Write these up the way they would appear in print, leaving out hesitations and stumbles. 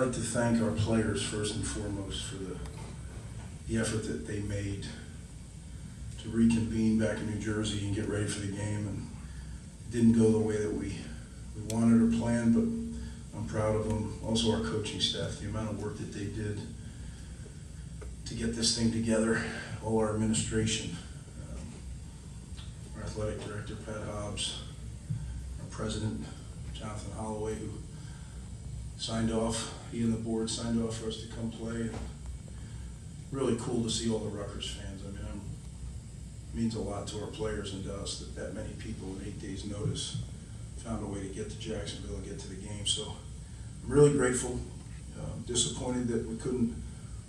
like to thank our players first and foremost for the effort that they made to reconvene back in New Jersey and get ready for the game. And it didn't go the way that we wanted or planned, but I'm proud of them. Also our coaching staff, the amount of work that they did to get this thing together, all our administration, our athletic director, Pat Hobbs, our president, Jonathan Holloway, who signed off, he and the board signed off for us to come play. Really cool to see all the Rutgers fans. I mean, it means a lot to our players and to us that many people in 8 days' notice found a way to get to Jacksonville and get to the game. So I'm really grateful, disappointed that we couldn't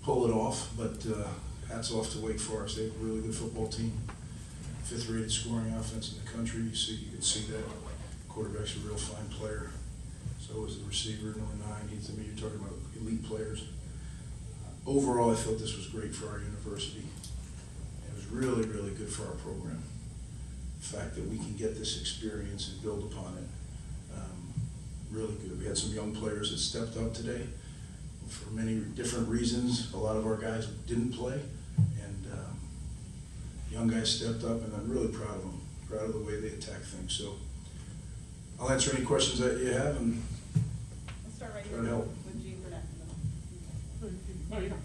pull it off, but hats off to Wake Forest. They have a really good football team, 5th rated scoring offense in the country. You can see that. Quarterback's a real fine player. So is the receiver, number 9. You're talking about elite players. Overall, I felt this was great for our university. It was really, really good for our program. The fact that we can get this experience and build upon it, really good. We had some young players that stepped up today for many different reasons. A lot of our guys didn't play, and young guys stepped up, and I'm really proud of them, proud of the way they attack things. So I'll answer any questions that you have, and Let's start right try here to help. with Gene Burnett. No, you don't.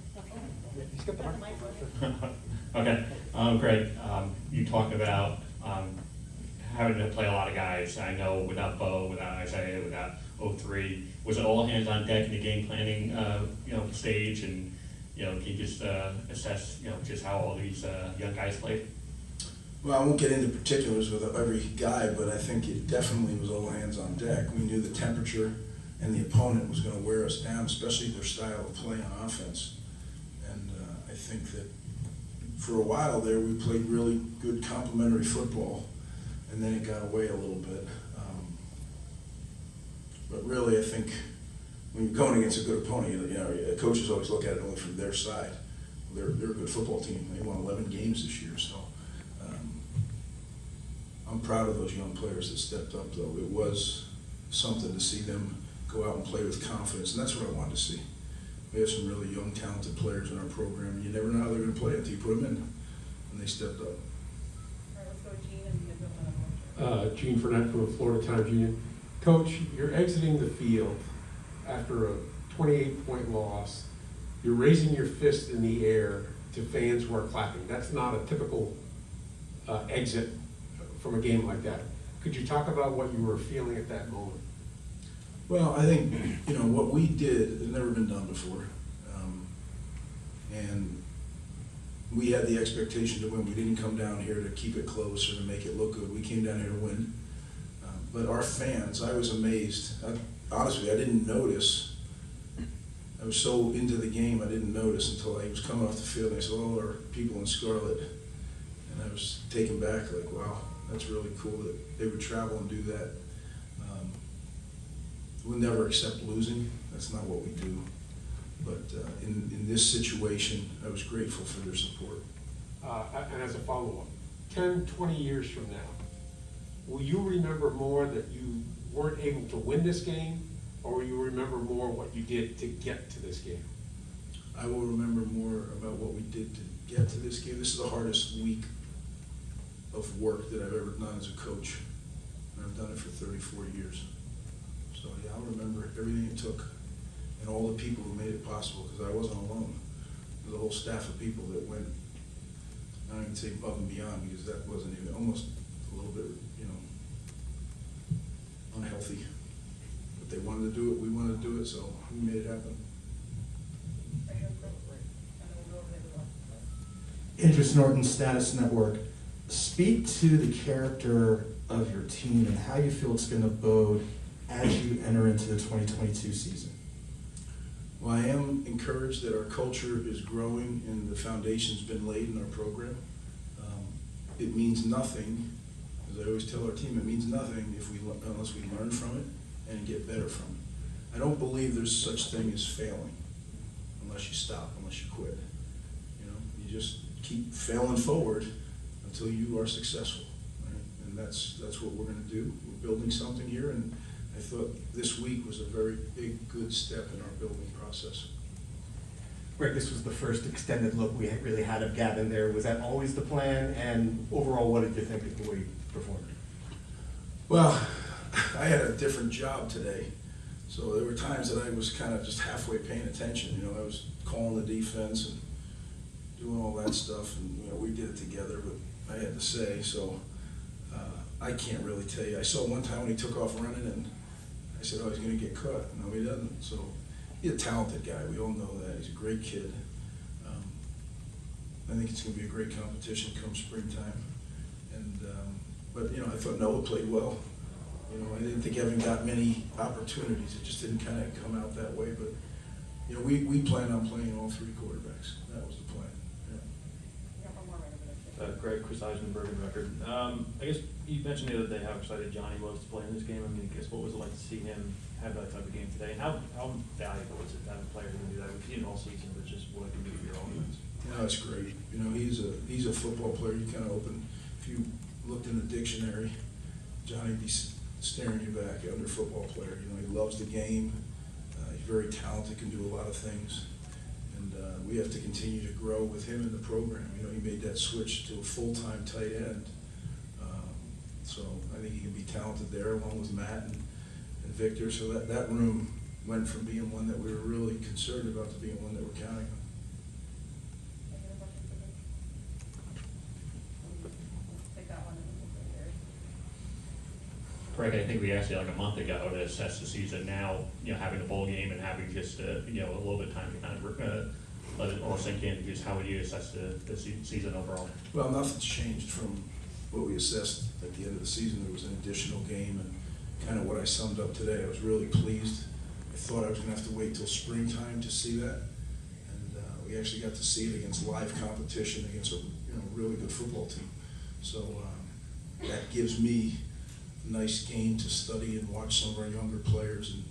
He's got the Got the mic. mic. Okay, Greg, you talked about having to play a lot of guys. I know without Bo, without Isaiah, without 03, was it all hands on deck in the game planning, stage? And can you just assess, just how all these young guys played? Well, I won't get into particulars with every guy, but I think it definitely was all hands on deck. We knew the temperature and the opponent was going to wear us down, especially their style of play on offense. And I think that for a while there, we played really good complementary football, and then it got away a little bit. But really, I think when you're going against a good opponent, coaches always look at it only from their side. They're a good football team. They won 11 games this year, so I'm proud of those young players that stepped up, though. It was something to see them go out and play with confidence, and that's what I wanted to see. We have some really young, talented players in our program, and you never know how they're going to play until you put them in, and they stepped up. All right, let's go Gene and then go on. Gene Burnett from Florida Times Union. Coach, you're exiting the field after a 28-point loss. You're raising your fist in the air to fans who are clapping. That's not a typical exit from a game like that. Could you talk about what you were feeling at that moment? Well, I think, what we did has never been done before. And we had the expectation to win. We didn't come down here to keep it close or to make it look good. We came down here to win. But our fans, I was amazed. Honestly, I didn't notice. I was so into the game, I didn't notice until I was coming off the field. And I saw all our people in Scarlet. And I was taken back, like, wow, that's really cool that they would travel and do that. We'll never accept losing. That's not what we do. But in this situation, I was grateful for their support. And as a follow-up, 10, 20 years from now, will you remember more that you weren't able to win this game, or will you remember more what you did to get to this game? I will remember more about what we did to get to this game. This is the hardest week of work that I've ever done as a coach. And I've done it for 34 years. So yeah, I'll remember everything it took and all the people who made it possible, because I wasn't alone. There was a whole staff of people that went, I don't even say above and beyond, because that wasn't even, almost a little bit, unhealthy. But they wanted to do it, we wanted to do it, so we made it happen. Right here, quickly. And then we'll go over there to Interest Norton Status Network. Speak to the character of your team and how you feel it's going to bode as you enter into the 2022 season. Well, I am encouraged that our culture is growing and the foundation's been laid in our program. It means nothing, as I always tell our team, it means nothing unless we learn from it and get better from it. I don't believe there's such thing as failing unless you stop, unless you quit. You just keep failing forward until you are successful, right? And that's what we're going to do. We're building something here, and I thought this week was a very big, good step in our building process. Greg, this was the first extended look we really had of Gavin there. Was that always the plan? And overall, what did you think of the way he performed? Well, I had a different job today, so there were times that I was kind of just halfway paying attention. You know, I was calling the defense and doing all that stuff, and you know, we did it together, but I had to say, so I can't really tell you. I saw one time when he took off running, and I said, oh, he's going to get cut. No, he doesn't. So he's a talented guy. We all know that. He's a great kid. I think it's going to be a great competition come springtime. And but you know, I thought Noah played well. You know, I didn't think Evan got many opportunities. It just didn't kind of come out that way. But you know, we planned on playing all three quarterbacks. That was the plan. Yeah. You got one more right over there. Greg, Chris Eisenberg and Record. I guess you mentioned the other day how excited Johnny was to play in this game. I mean, I guess what was it like to see him have that type of game today? And how valuable is it to have a player who can do that? We've seen it all season, but just what it can do to your offense. Yeah, it's great. You know, he's a football player. You kind of open, if you looked in the dictionary, Johnny'd be staring you back under football player. You know, he loves the game. He's very talented, can do a lot of things. And we have to continue to grow with him in the program. You know, he made that switch to a full-time tight end. So I think he can be talented there along with Matt and Victor. So that room went from being one that we were really concerned about to being one that we're counting on. Any other questions for me? Take that one and we'll go there. Greg, I think we asked you like a month ago to assess the season. Now, you know, having a bowl game and having just, you know, a little bit of time to kind of let it all sink in, just how would you assess the season overall? Well, nothing's changed from what we assessed at the end of the season. There was an additional game, and kind of what I summed up today. I was really pleased. I thought I was going to have to wait till springtime to see that, and we actually got to see it against live competition against a really good football team. So that gives me a nice game to study and watch some of our younger players. And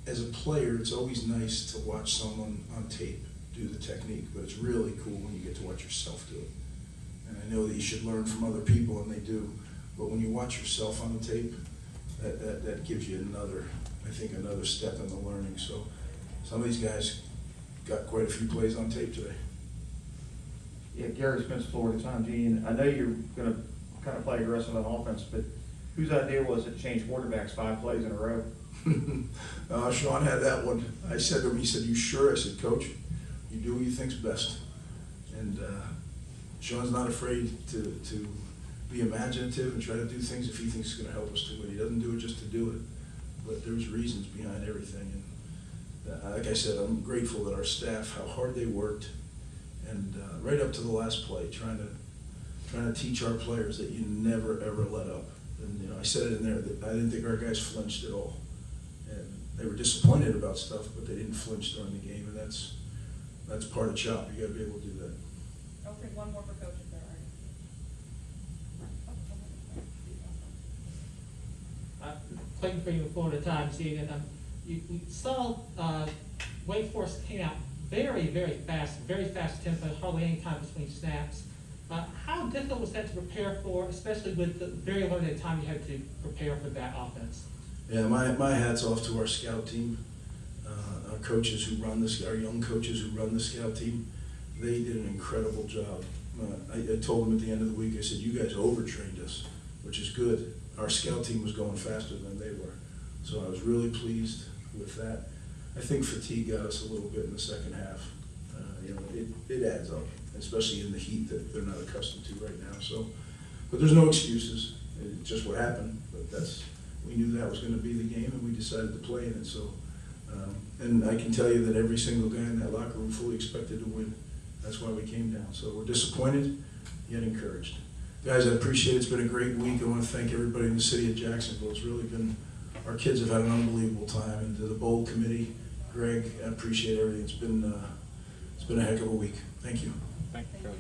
as a player, it's always nice to watch someone on tape do the technique, but it's really cool when you get to watch yourself do it. And I know that you should learn from other people, and they do, but when you watch yourself on the tape, that gives you another step in the learning. So some of these guys got quite a few plays on tape today. Yeah, Gary Spence, Florida Time. Gene, I know you're going to kind of play aggressive on offense, but whose idea was it to change quarterbacks 5 plays in a row? Sean had that one. I said to him, he said, "You sure?" I said, "Coach, you do what you think's best." And Sean's not afraid to be imaginative and try to do things if he thinks it's going to help us do it. He doesn't do it just to do it, but there's reasons behind everything. And like I said, I'm grateful that our staff, how hard they worked, and right up to the last play, trying to teach our players that you never ever let up. And you know, I said it in there that I didn't think our guys flinched at all, and they were disappointed about stuff, but they didn't flinch during the game, and that's part of CHOP. You got to be able to do that. I'll take one more for coach if there are. Clayton for you before the time, seeing it. You saw Wake Forest came out very fast tempo, hardly any time between snaps. How difficult was that to prepare for, especially with the very limited time you had to prepare for that offense? Yeah, my hat's off to our scout team, our coaches who run our young coaches who run the scout team. They did an incredible job. I told them at the end of the week, I said, "You guys overtrained us," which is good. Our scout team was going faster than they were. So I was really pleased with that. I think fatigue got us a little bit in the second half. You know, it adds up, especially in the heat that they're not accustomed to right now. So, but there's no excuses. It's just what happened. But we knew that was going to be the game, and we decided to play in it. So, and I can tell you that every single guy in that locker room fully expected to win. That's why we came down. So we're disappointed, yet encouraged. Guys, I appreciate it. It's been a great week. I want to thank everybody in the city of Jacksonville. It's really been, our kids have had an unbelievable time. And to the bowl committee, Greg, I appreciate everything. It's been a heck of a week. Thank you. Thank you.